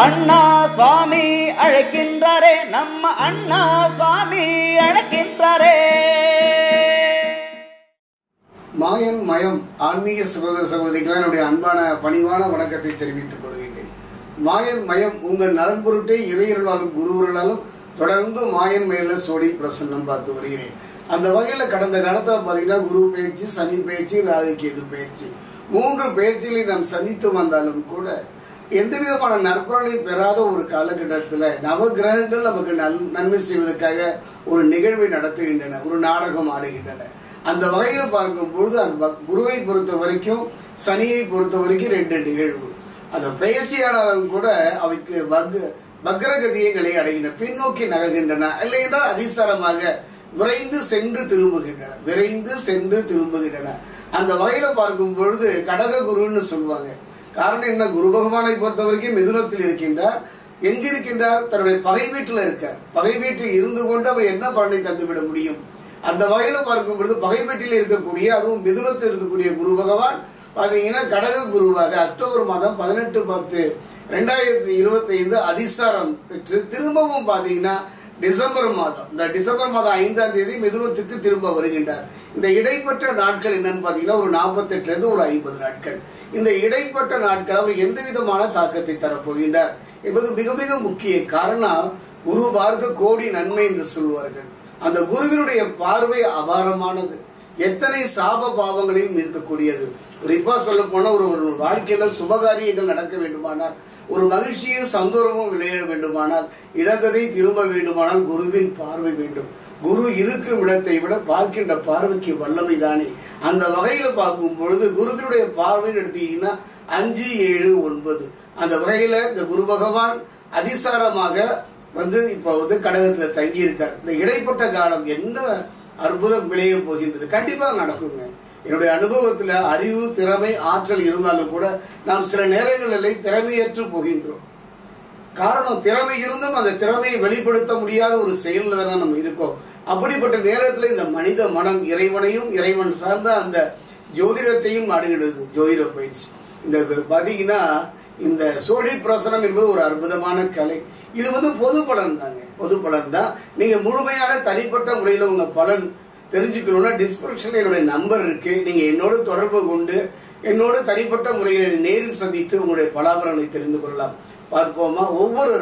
அண்ணா சுவாமி அழைக்கின்றாரே, நம்ம அண்ணா சுவாமி அழைக்கின்றாரே. மாயன் மயம் ஆன்மீக சகோதர சகோதரிகள் என்னுடைய அன்பான பணிவான வணக்கத்தை தெரிவித்துக் கொள்கின்றேன். மாயன் மயம் உங்கள் நலன் பொருட்டே இறையர்களாலும் குருவர்களாலும் தொடர்ந்து மாயன் மயில சோடி பிரசன்னம் பார்த்து வருகிறேன். அந்த வகையில் கடந்த காலத்தில் பார்த்தீங்கன்னா குரு பயிற்சி, சனி பயிற்சி, ராகு கேது பயிற்சி, 3 பயிற்சிகளை நாம் சந்தித்து வந்தாலும் கூட எந்த விதமான நற்பலனை பெறாத ஒரு காலகட்டத்தில் நவகிரகங்கள் நமக்கு நன்மை செய்வதற்காக ஒரு நிகழ்வை நடத்துகின்றன, ஒரு நாடகம் ஆடுகின்றன. அந்த வகையில் பார்க்கும் பொழுது அந்த குருவை பொறுத்த வரைக்கும், சனியை பொறுத்த வரைக்கும் 2 நிகழ்வு. அந்த பயிற்சியாளரும் கூட அவைக்கு பக்ரகதியை நிலை அடைகின்றன, பின்னோக்கி நகர்கின்றன, இல்லையென்றால் அதிசாரமாக விரைந்து சென்று திரும்புகின்றன. அந்த வகையில பார்க்கும் பொழுது கடக குருன்னு சொல்லுவாங்க. காரணம் என்ன? குரு பகவானை பொறுத்த வரைக்கும் மிதுனத்தில் இருக்கின்றார். எங்க இருக்கின்றார்? தன்னுடைய பகை வீட்டில் இருக்கார். பகை வீட்டில் இருந்து கொண்டு அவர் என்ன பலனை தந்துவிட முடியும்? அந்த வகையில பார்க்கும் பொழுது பகை வீட்டில் இருக்கக்கூடிய, அதுவும் மிதுனத்தில் இருக்கக்கூடிய குரு பகவான் பாத்தீங்கன்னா கடக குருவாக அக்டோபர் மாதம் 18/10/2025 அதிசாரம் பெற்று திரும்பவும் பாத்தீங்கன்னா டிசம்பர் மாதம் 5ஆம் தேதி மிதுனத்துக்கு திரும்ப வருகின்றார். இந்த இடைப்பட்ட நாட்கள் என்னன்னு பாத்தீங்கன்னா ஒரு 48 இருந்து ஒரு 50 நாட்கள். இந்த இடைப்பட்ட நாட்கள் அவர் எந்த விதமான தாக்கத்தை தரப்போகின்றார் என்பது மிக மிக முக்கிய காரணம். குரு பார்க்க கோடி நன்மை என்று சொல்வார்கள். அந்த குருவினுடைய பார்வை அபாரமானது, எத்தனை சாப பாவங்களையும் இருக்கக்கூடியது. குறிப்பா சொல்ல போனா ஒரு வாழ்க்கையில சுபகாரியங்கள் நடக்க வேண்டுமானால், ஒரு மகிழ்ச்சியும் சந்தோஷமும் விளையாட வேண்டுமானால், இழந்ததை திரும்ப வேண்டுமானால் குருவின் பார்வை வேண்டும். குரு இருக்கும் இடத்தை விட பார்க்கின்ற பார்வைக்கு வல்லமை தானே. அந்த வகையில பார்க்கும் பொழுது குருவினுடைய பார்வைன்னு எடுத்தீங்கன்னா 5, 7, 9 அந்த வகையில இந்த குரு பகவான் அதிசாரமாக இப்ப கடகத்துல தங்கி இருக்கார். இந்த இடைப்பட்ட காலம் என்ன அற்புதம் விளைய போகின்றது? கண்டிப்பா நடக்குங்க. என்னுடைய அனுபவத்துல அறிவு, திறமை, ஆற்றல் இருந்தாலும் கூட நாம் சில நேரங்களில் திறமையற்று போகின்றோம். காரணம், திறமை இருந்தும் அந்த திறமையை வெளிப்படுத்த முடியாத ஒரு செயலில் தானே நம்ம இருக்கோம். அப்படிப்பட்ட நேரத்தில் இந்த மனித மனம் இறைவனையும் இறைவன் சார்ந்த அந்த ஜோதிடத்தையும் நாடுகிறது. ஜோதிட பயிற்சி இந்த பாத்தீங்கன்னா இந்த சோடி பிரசனம் என்பது ஒரு அற்புதமான கலை. இது பொது பலன் தாங்க, பொது பலன் தான். நீங்க முழுமையாக தனிப்பட்ட முறையில் உங்க பலன் தெரிஞ்சுக்கணும்னா டிஸ்கிரிப்ஷன்ல என்னுடைய நம்பர் இருக்கு. நீங்க என்னோடு தொடர்பு கொண்டு என்னோடு தனிப்பட்ட முறையில் நேரில் சந்தித்து உங்களுடைய பலாபலனை தெரிந்து கொள்ளலாம். பார்ப்போமா? ஒவ்வொரு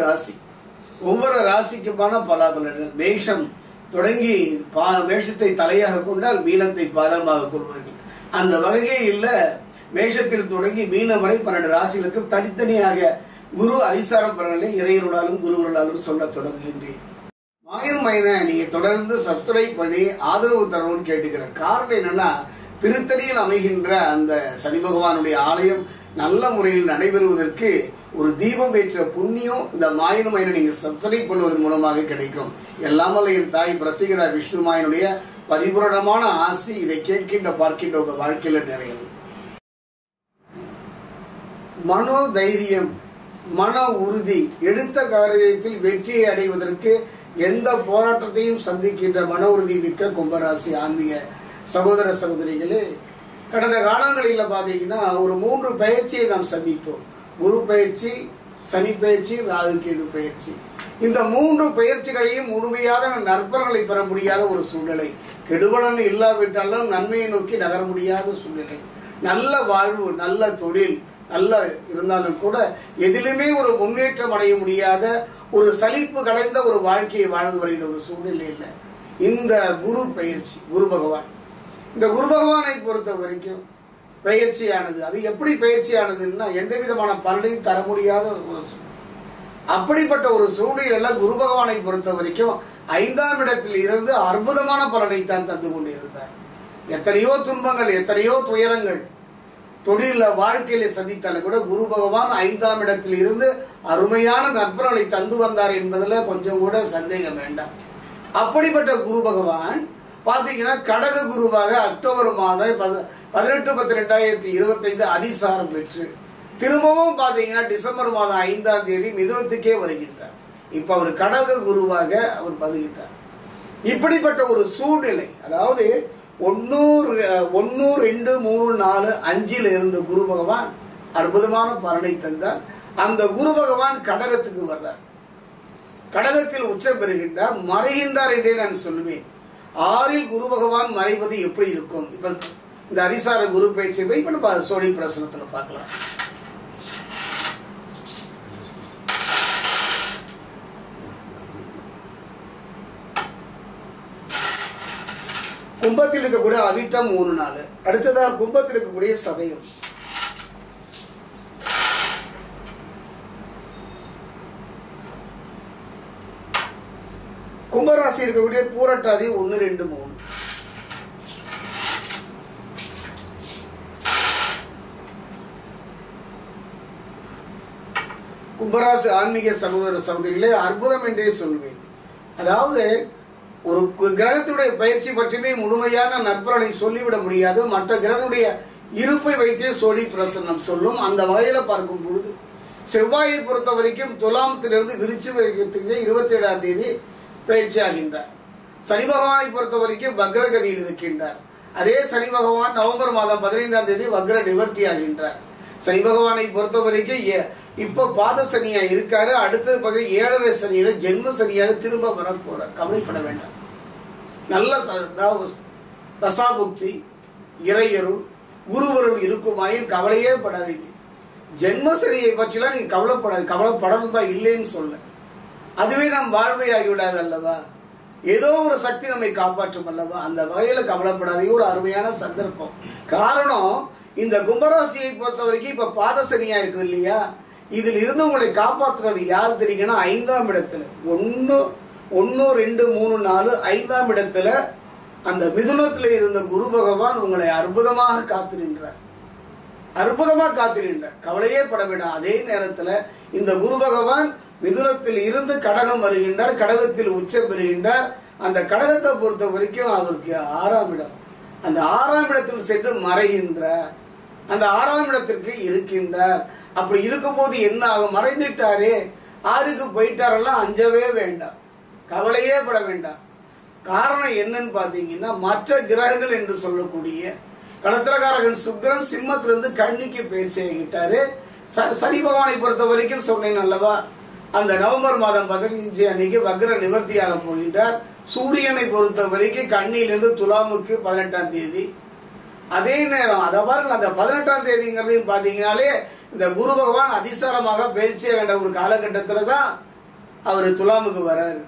ராசிக்குமான பலாபலன். மேஷம் தொடங்கி மேஷத்தை தலையாக கொண்டால் மீனத்தை பாதமாக கொள்வார்கள். அந்த வகையில் மேஷத்தில் தொடங்கி மீனம் வரை 12 ராசிகளுக்கு தனித்தனியாக குரு அதிசார பலனை இறையருளாலும் குருவர்களாலும் சொல்ல தொடங்குகின்றேன். மாயன் மயனை நீங்க தொடர்ந்து சப்ஸ்கிரைப் பண்ணி ஆதரவு தரணும்னு கேட்டுக்கிறேன். காரணம் என்னன்னா, திருத்தணியில் அமைகின்ற அந்த சனி பகவானுடைய ஆலயம் நல்ல முறையில் நடைபெறுவதற்கு ஒரு தீபம் ஏற்ற புண்ணியம் இந்த மாயன் மயனை நீங்க சப்ஸ்கிரைப் பண்ணுவதன் மூலமாக கிடைக்கும். எல்லாமல்ல என் தாய் பிரத்திகரா விஷ்ணு மாயனுடைய பரிபூரணமான ஆசி இதை கேட்கின்ற பார்க்கின்ற உங்க வாழ்க்கையில நிறையும். மனோ தைரியம், மன உறுதி, எடுத்த காரியத்தில் வெற்றியை அடைவதற்கு எந்த போராட்டத்தையும் சந்திக்கின்ற மன உறுதி மிக்க கும்பராசி ஆன்மீக சகோதர சகோதரிகளே, கடந்த காலங்களில் பாத்தீங்கன்னா ஒரு 3 பயிற்சியை நாம் சந்தித்தோம். குரு பயிற்சி, சனி பயிற்சி, ராகு கேது பயிற்சி. இந்த 3 பயிற்சிகளையும் முழுமையாக நற்பலன்களை பெற முடியாத ஒரு சூழ்நிலை. கெடுபலன் இல்லாவிட்டாலும் நன்மையை நோக்கி நகர முடியாத சூழ்நிலை. நல்ல வாழ்வு, நல்ல தொழில் நல்ல இருந்தாலும் கூட எதிலுமே ஒரு முன்னேற்றம் அடைய முடியாத ஒரு சலிப்பு கலைந்த ஒரு வாழ்க்கையை வாழ்ந்து வருகின்ற ஒரு சூழ்நிலை இல்லை. இந்த குரு பயிற்சி, குரு பகவான், இந்த குரு பகவானை பொறுத்த வரைக்கும் பயிற்சியானது, அது எப்படி பயிற்சியானதுன்னா எந்த விதமான பலனையும் தர முடியாத ஒரு சூழ்நிலை. அப்படிப்பட்ட ஒரு சூழ்நிலையில குரு பகவானை பொறுத்த வரைக்கும் 5ஆம் இடத்தில் இருந்து அற்புதமான பலனை தான் தந்து கொண்டிருந்தார். எத்தனையோ துன்பங்கள், எத்தனையோ துயரங்கள் தொழில வாழ்க்கையில சந்தித்தாலும் கூட குரு பகவான் 5ஆம் இடத்தில் இருந்து அருமையான நற்பலனை தந்து வந்தார் என்பதுல கொஞ்சம் கூட சந்தேகம் வேண்டாம். அப்படிப்பட்ட குரு பகவான் பாத்தீங்கன்னா கடக குருவாக அக்டோபர் மாதம் 18/10/2025 அதிசாரம் பெற்று திரும்பவும் பாத்தீங்கன்னா டிசம்பர் மாதம் 5ஆம் தேதி மிதுனத்துக்கே வருகின்றார். இப்ப அவர் கடக குருவாக அவர் வருகின்றார். இப்படிப்பட்ட ஒரு சூழ்நிலை, அதாவது 1, 2, 3, 4, 5 இருந்த குரு பகவான் அற்புதமான பலனை தந்தார். அந்த குரு பகவான் கடகத்துக்கு வர்றார். கடகத்தில் உச்சம் பெறுகின்றார், மறைகின்றார் என்றே நான் சொல்லுவேன். 6ல் குரு பகவான் மறைவது எப்படி இருக்கும்? இப்ப இந்த அதிசார குரு பயிற்சி இப்ப நம்ம சோழி பிரசனத்துல பார்க்கலாம். கும்பத்தில் இருக்கக்கூடிய அவிட்டம் 3 நாள், அடுத்ததாக கும்பத்தில் இருக்கக்கூடிய சதயம். கும்பராசி இருக்கக்கூடிய பூரட்டாதி 1, 2, 3. கும்பராசி ஆன்மீக சகோதர சகோதரிகளே, அற்புதம் என்றே சொல்வேன். அதாவது ஒரு கிரகத்துடைய பயிற்சி பற்றியே முழுமையான நற்பலனை சொல்லிவிட முடியாது. மற்ற கிரகனுடைய இருப்பை வைத்தே சோழி பிரசன்னம் சொல்லும். அந்த வகையில பார்க்கும் பொழுது செவ்வாயை பொறுத்த வரைக்கும் துலாமத்திலிருந்து விருச்சிகத்துக்கு 27ஆம் தேதி பயிற்சி ஆகின்றார். சனி பகவானை பொறுத்த வரைக்கும் வக்ரகதியில் இருக்கின்றார். அதே சனி பகவான் நவம்பர் மாதம் 15ஆம் தேதி வக்ர நிவர்த்தி ஆகின்றார். சனி பகவானை பொறுத்த வரைக்கும் இப்ப பாத சனியா இருக்காரு. அடுத்தது பார்த்தீங்கன்னா 7ரை சனியில ஜென்ம சனியாக திரும்ப வர போறார். கவலைப்பட வேண்டாம். நல்ல தசாபுக்தி, இறையருள், குருவருள் இருக்குமாயின் கவலையே படாதீங்க. ஜென்ம சனியை பற்றிலாம் நீங்க கவலைப்படாது. கவலைப்படணும் தான் இல்லைன்னு சொல்ல, அதுவே நம் வாழ்வை ஆகிவிடாது அல்லவா? ஏதோ ஒரு சக்தி நம்மை காப்பாற்றும் அல்லவா? அந்த வகையில கவலைப்படாதே. ஒரு அருமையான சந்தர்ப்பம். காரணம், இந்த கும்பராசியை பொறுத்த வரைக்கும் இப்ப பாத சனியா இருக்குது இல்லையா? இதில் இருந்து உங்களை காப்பாற்றுறது யார் தெரியுங்கன்னா 5ஆம் இடத்துல 1, 2, 3, 4 5ஆம் இடத்துல அந்த மிதுனத்துல இருந்த குரு பகவான் உங்களை அற்புதமாக காத்து நின்றார். அற்புதமாக காத்து நின்றார். கவலையே பட வேண்டாம். அதே நேரத்துல இந்த குரு பகவான் மிதுனத்தில் இருந்து கடகம் வருகின்றார். கடகத்தில் உச்சம் பெறுகின்றார். அந்த கடகத்தை பொறுத்த வரைக்கும் அவருக்கு 6ஆம் இடம். அந்த 6ஆம் இடத்தில் சென்று மறைகின்றார். அந்த 6ஆம் இடத்திற்கு இருக்கின்றார். அப்படி இருக்கும் போது என்ன ஆகும்? மறைந்துட்டாரே, 6க்கு போயிட்டாரெல்லாம் அஞ்சவே வேண்டாம், கவலையே பட வேண்டாம். காரணம் என்னன்னு பாத்தீங்கன்னா, மற்ற கிரகங்கள் என்று சொல்லக்கூடிய கடத்திரகாரகன் சுக்கிரன் சிம்மத்திலிருந்து கன்னிக்கு பயிற்சி ஆகிட்டாரு. சனி பகவானை பொறுத்த வரைக்கும் சொன்னேன் அல்லவா, அந்த நவம்பர் மாதம் 15 அன்னைக்கு வக்ர நிவர்த்தியாக போகின்றார். சூரியனை பொறுத்த வரைக்கும் கன்னியிலிருந்து துலாமுக்கு 18ஆம் தேதி. அதே நேரம் அதை பாருங்க, அந்த 18ஆம் தேதிங்கிறதையும் பாத்தீங்கன்னாலே இந்த குரு பகவான் அதிசாரமாக பயிற்சி வேண்ட ஒரு காலகட்டத்துல தான் அவர் துலாமுக்கு வர்றாரு.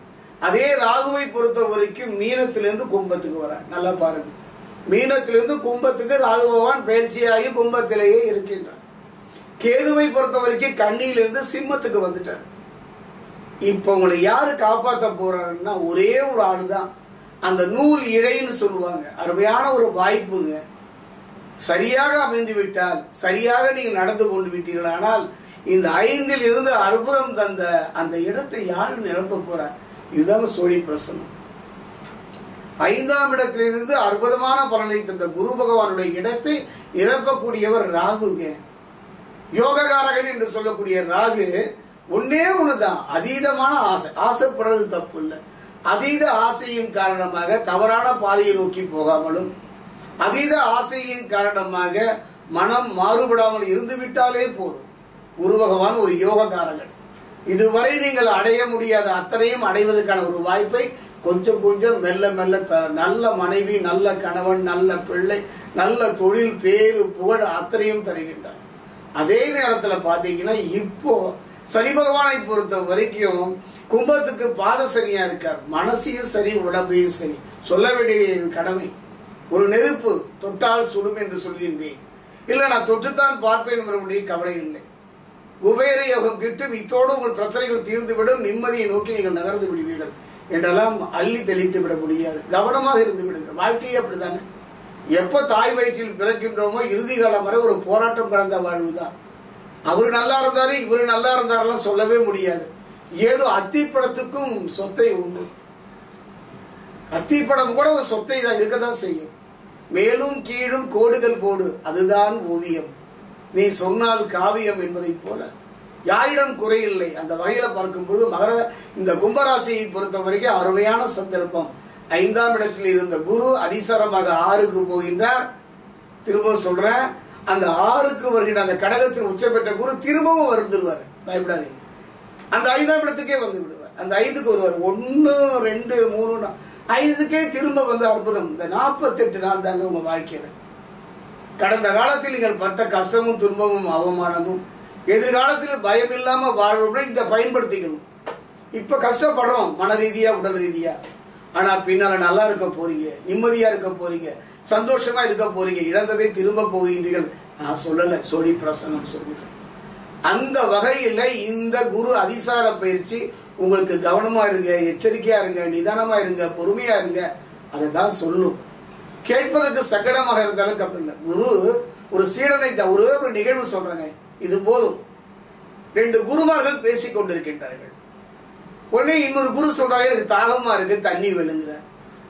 அதே ராகுவை பொறுத்த வரைக்கும் மீனத்திலிருந்து கும்பத்துக்கு வர்றார். நல்லா பாருங்க, மீனத்திலிருந்து கும்பத்துக்கு ராகு பகவான் பயிற்சியாகி கும்பத்திலேயே இருக்கின்றார். கேதுவை பொறுத்த வரைக்கும் கன்னியிலிருந்து சிம்மத்துக்கு வந்துட்டார். இப்ப உங்களை யாரு காப்பாற்ற போறாருன்னா ஒரே ஒரு ஆளு தான். அந்த நூல் இழைன்னு சொல்லுவாங்க. அருமையான ஒரு வாய்ப்புங்க. சரியாக அமைந்து விட்டால், சரியாக நீங்க நடந்து கொண்டு விட்டீர்கள், ஆனால் இந்த 5ல் இருந்து அற்புதம் தந்த அந்த இடத்தை யாரு நிரப்ப போறார்? இதுதான் சோழி பிரசனம். 5ஆம் இடத்திலிருந்து அற்புதமான பலனை தந்த குரு பகவானுடைய இடத்தை நிரப்பக்கூடியவர் ராகுங்க. யோககாரகன் என்று சொல்லக்கூடிய ராகு ஒன்னே ஒண்ணுதான், அதீதமான ஆசை. ஆசைப்படுறது தப்பு இல்லை. அதீத ஆசையின் காரணமாக தவறான பாதையை நோக்கி போகாமலும், அதீத ஆசையின் காரணமாக மனம் மாறுபடாமல் இருந்து விட்டாலே போதும். குரு பகவான் ஒரு யோககாரகன். இதுவரை நீங்கள் அடைய முடியாத அத்தனையும் அடைவதற்கான ஒரு வாய்ப்பை கொஞ்சம் கொஞ்சம் மெல்ல மெல்ல நல்ல மனைவி, நல்ல கணவன், நல்ல பிள்ளை, நல்ல தொழில், பேரு, புகழ் அத்தனையும் தருகின்றார். அதே நேரத்தில் பார்த்தீங்கன்னா இப்போ சனி பகவானை பொறுத்த வரைக்கும் கும்பத்துக்கு பாத சனியா இருக்கார். மனசையும் சரி, உடம்பையும் சரி. சொல்ல வேண்டிய கடமை. ஒரு நெருப்பு தொட்டால் சுடும் என்று சொல்கின்றேன். இல்லை, நான் தொட்டுத்தான் பார்ப்பேன் என்பது கவலை இல்லை. குபேர யோகம் கிட்டும். இத்தோடு உங்கள் பிரச்சனைகள் தீர்ந்துவிடும். நிம்மதியை நோக்கி நீங்கள் நகர்ந்து விடுவீர்கள் என்றெல்லாம் அள்ளி தெளித்து விட முடியாது. கவனமாக இருந்து விடுங்கள். வாழ்க்கையே அப்படித்தானே. எப்ப தாய் வயிற்றில் பிறக்கின்றோமோ இறுதி காலம் வரை ஒரு போராட்டம் கலந்த வாழ்வுதான். அவரு நல்லா இருந்தாரு, இவரு நல்லா இருந்தாரெல்லாம் சொல்லவே முடியாது. ஏதோ அத்திப்படத்துக்கும் சொத்தை உண்டு. அத்திப்படம் கூட ஒரு சொத்தை தான் இருக்கதான் செய்யும். மேலும் கீழும் கோடுகள் போடு, அதுதான் ஓவியம். நீ சொன்னால் காவியம் என்பதை போல யாரிடம் குறையில்லை. அந்த வகையில பார்க்கும்போது இந்த கும்பராசியை பொறுத்த வரைக்கும் அருமையான சந்தர்ப்பம். 5ஆம் இடத்தில் இருந்த குரு அதிசாரமாக 6க்கு போகின்றார். திரும்ப சொல்றேன், அந்த 6க்கு வருகின்ற அந்த கடகத்தில் உச்சம் பெற்ற குரு திரும்பவும் வந்துடுவார். பயப்படாதீங்க. அந்த 5ஆம் இடத்துக்கே வந்து விடுவார். அந்த 5க்கு வருவார். 1 2 3 5க்கே திரும்ப வந்து அற்புதம். இந்த 48 நாள் தாங்க உங்க வாழ்க்கையில. கடந்த காலத்தில் நீங்கள் பட்ட கஷ்டமும் துன்பமும் அவமானமும் எதிர்காலத்தில் பயம் இல்லாம வாழணும்னா இதை பயன்படுத்திக்கணும். இப்ப கஷ்டப்படுறோம் மன ரீதியா உடல் ரீதியா, ஆனா பின்னால நல்லா இருக்க போறீங்க, நிம்மதியா இருக்க போறீங்க, சந்தோஷமா இருக்க போறீங்க, இழந்ததை திரும்ப போகின்றீர்கள். நான் சொல்லல, சோழி பிரசனம் சொல்லிட்டேன். அந்த வகையில் இந்த குரு அதிசார பயிற்சி உங்களுக்கு கவனமா இருங்க, எச்சரிக்கையா இருங்க, நிதானமா இருங்க, பொறுமையா இருங்க, அதை தான் சொல்லும். கேட்பதற்கு சங்கடமாக இருந்தாலும் தப்பில்லை. குரு ஒரு சீடனை ஒரே ஒரு நிகழ்வு சொல்றாங்க, இது போதும். 2 குருமார்கள் பேசிக் கொண்டிருக்கின்றார்கள். உடனே இன்னொரு குரு சொல்றாங்க, எனக்கு தாகமா இருக்கு, தண்ணி வேணுங்கிறார்.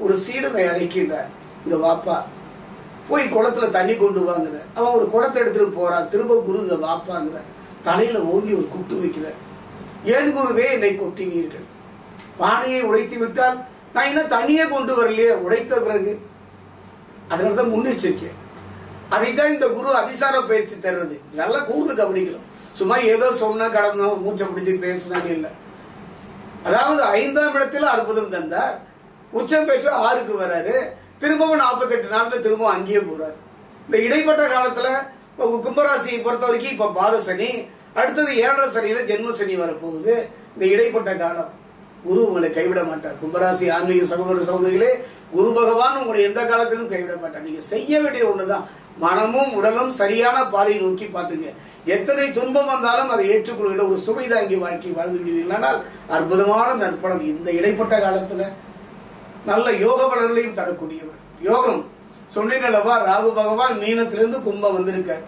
ஒரு சீடனை அழைக்கின்றார், இங்க வாப்பா போய் குளத்துல தண்ணி கொண்டு வாங்குறார். அவன் ஒரு குடத்தை எடுத்துட்டு போறான். திரும்ப குரு இங்க வாப்பாங்கிறார். தலையில ஓங்கி ஒரு குட்டு வைக்கிறார். ஏன் குருவே என்னை கொட்டினீர்கள்? பானையை உடைத்து விட்டால் நான் இன்னும் தண்ணியே கொண்டு வரலையே, உடைத்த பிறகு. அதனாலதான் முன்னெச்சரிக்கை. அதைத்தான் இந்த குரு அதிசார பயிற்சி தருவது. நல்லா கூர்ந்து கவனிக்கணும். சும்மா ஏதோ சொன்ன கடந்தோம் மூச்சை பிடிச்சி பேசினான்னு இல்லை. அதாவது 5ஆம் இடத்துல அற்புதம் தந்தார். உச்சம் பெற்று 6க்கு வராரு. திரும்பவும் 48 நாள்ல திரும்பவும் அங்கேயே போறாரு. இந்த இடைப்பட்ட காலத்துல கும்பராசியை பொறுத்த வரைக்கும் இப்ப பாத சனி, அடுத்தது 7ரை சனியில ஜென்ம சனி வரப்போகுது. இந்த இடைப்பட்ட காலம் குரு உங்களை கைவிட மாட்டார். கும்பராசி ஆன்மீக சகோதர சகோதரிகளே, குரு பகவான் உங்களை எந்த காலத்திலும் கைவிட மாட்டார். நீங்க செய்ய வேண்டியது ஒண்ணுதான், மனமும் உடலும் சரியான பாதையை நோக்கி பார்த்துங்க. எத்தனை துன்பம் வந்தாலும் அதை ஏற்றுக்கொள்கிற ஒரு சுமைதாங்கி வாழ்க்கை வாழ்ந்து விடுவீர்களானால் அற்புதமான நற்பலம். இந்த இடைப்பட்ட காலத்துல நல்ல யோக பலன்களையும் தரக்கூடியவர். யோகம் சொன்னீங்களவா, ராகு பகவான் மீனத்திலிருந்து கும்பம் வந்திருக்கார்.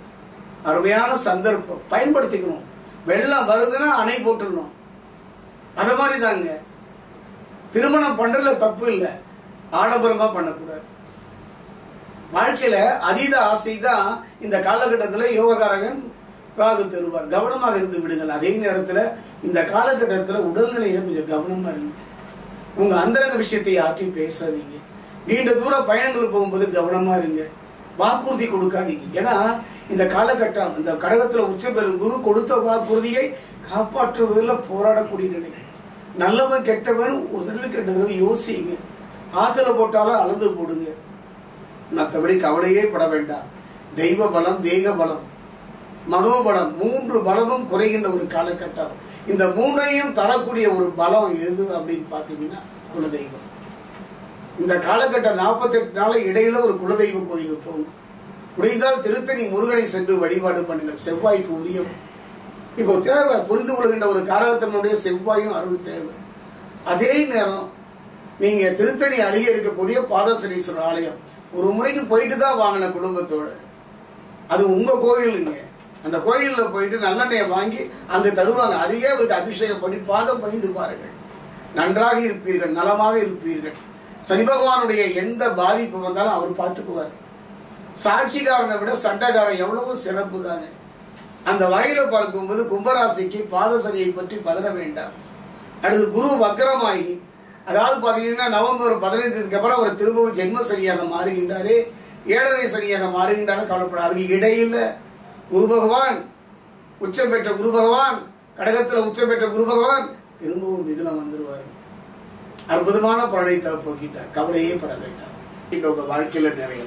அருமையான சந்தர்ப்பம், பயன்படுத்திக்கணும். வெள்ளம் வருதுன்னா அணை போட்டுடணும். அத மாதிரி தாங்க திருமணம் பண்றதுல தப்பு இல்லை, ஆடம்பரமா பண்ணக்கூடாது. வாழ்க்கையில அதீத ஆசை தான் இந்த காலகட்டத்தில் யோகக்காரகன் ராகு தருவார். கவனமாக இருந்து விடுங்கள். அதே நேரத்தில் இந்த காலகட்டத்தில் உடல்நிலையில கொஞ்சம் கவனமா இருங்க. உங்க அந்தரங்க விஷயத்தை யார்ட்டையும் பேசாதீங்க. நீண்ட தூர பயணங்கள் போகும்போது கவனமா இருங்க. வாக்குறுதி கொடுக்காதீங்க. ஏன்னா இந்த காலகட்டம் இந்த கடகத்துல உச்ச பெறும் குரு கொடுத்த வாக்குறுதியை காப்பாற்றுவதில் போராடக்கூடிய நிலை. நல்லவன் கெட்டவன் ஒரு தடவைக்கு 2 தடவை யோசிங்க. ஆத்துல போட்டாலும் அளந்து போடுங்க. மற்றபடி கவலையே பட வேண்டாம். தெய்வ பலம், தேக பலம், மனோபலம் 3 பலமும் குறைகின்ற ஒரு காலகட்டம். இந்த 3ஐயும் தரக்கூடிய ஒரு பலம் எது அப்படின்னு பார்த்தீங்கன்னா குலதெய்வம். இந்த காலகட்டம் 48 நாள் இடையில ஒரு குலதெய்வ கோயிலுக்கு போகணும். முடிந்தால் திருத்தணி முருகனை சென்று வழிபாடு பண்ணுங்கள். செவ்வாய்க்கு உதயம் இப்போ தேவை. புரிந்து கொள்கின்ற ஒரு காரகத்தினுடைய செவ்வாயும் அருள் தேவை. அதே நேரம் நீங்க திருத்தணி அருகே இருக்கக்கூடிய பாதசனீஸ்வரர் ஆலயம் ஒரு முறைக்கு போயிட்டு தான் வாங்கின குடும்பத்தோட. அது உங்க கோயிலுங்க. அந்த கோயிலில் போயிட்டு நல்லெண்ணெயை வாங்கி அங்க தருவாங்க. அதையே அவருக்கு அபிஷேகம் பண்ணி பாதம் பணிந்து பாருங்கள். நன்றாக இருப்பீர்கள், நலமாக இருப்பீர்கள். சனி பகவானுடைய எந்த பாதிப்பு வந்தாலும் அவர் பார்த்துக்குவார். சாட்சிக்காரனை விட சண்டைக்காரன் எவ்வளவு சிறப்பு தாங்க. அந்த வகையில பார்க்கும்போது கும்பராசிக்கு பாதசனியை பற்றி பதற வேண்டாம். அடுத்து குரு வக்ரமாகி, அதாவது பாத்தீங்கன்னா நவம்பர் 15க்கு அப்புறம் அவர் திரும்பவும் ஜென்ம சனியாக மாறுகின்றாரு, 7ரை சனியாக மாறுகின்றாரு. கவலைப்பட. அதுக்கு இடையில குரு பகவான் உச்சம் பெற்ற குரு பகவான், கடகத்துல உச்சம் பெற்ற குரு பகவான் திரும்பவும் மிதுனம் வந்துருவாரு. அற்புதமான பலனை தர போகின்றார். கவலையே பட வேண்டாம். வாழ்க்கையில நிறைய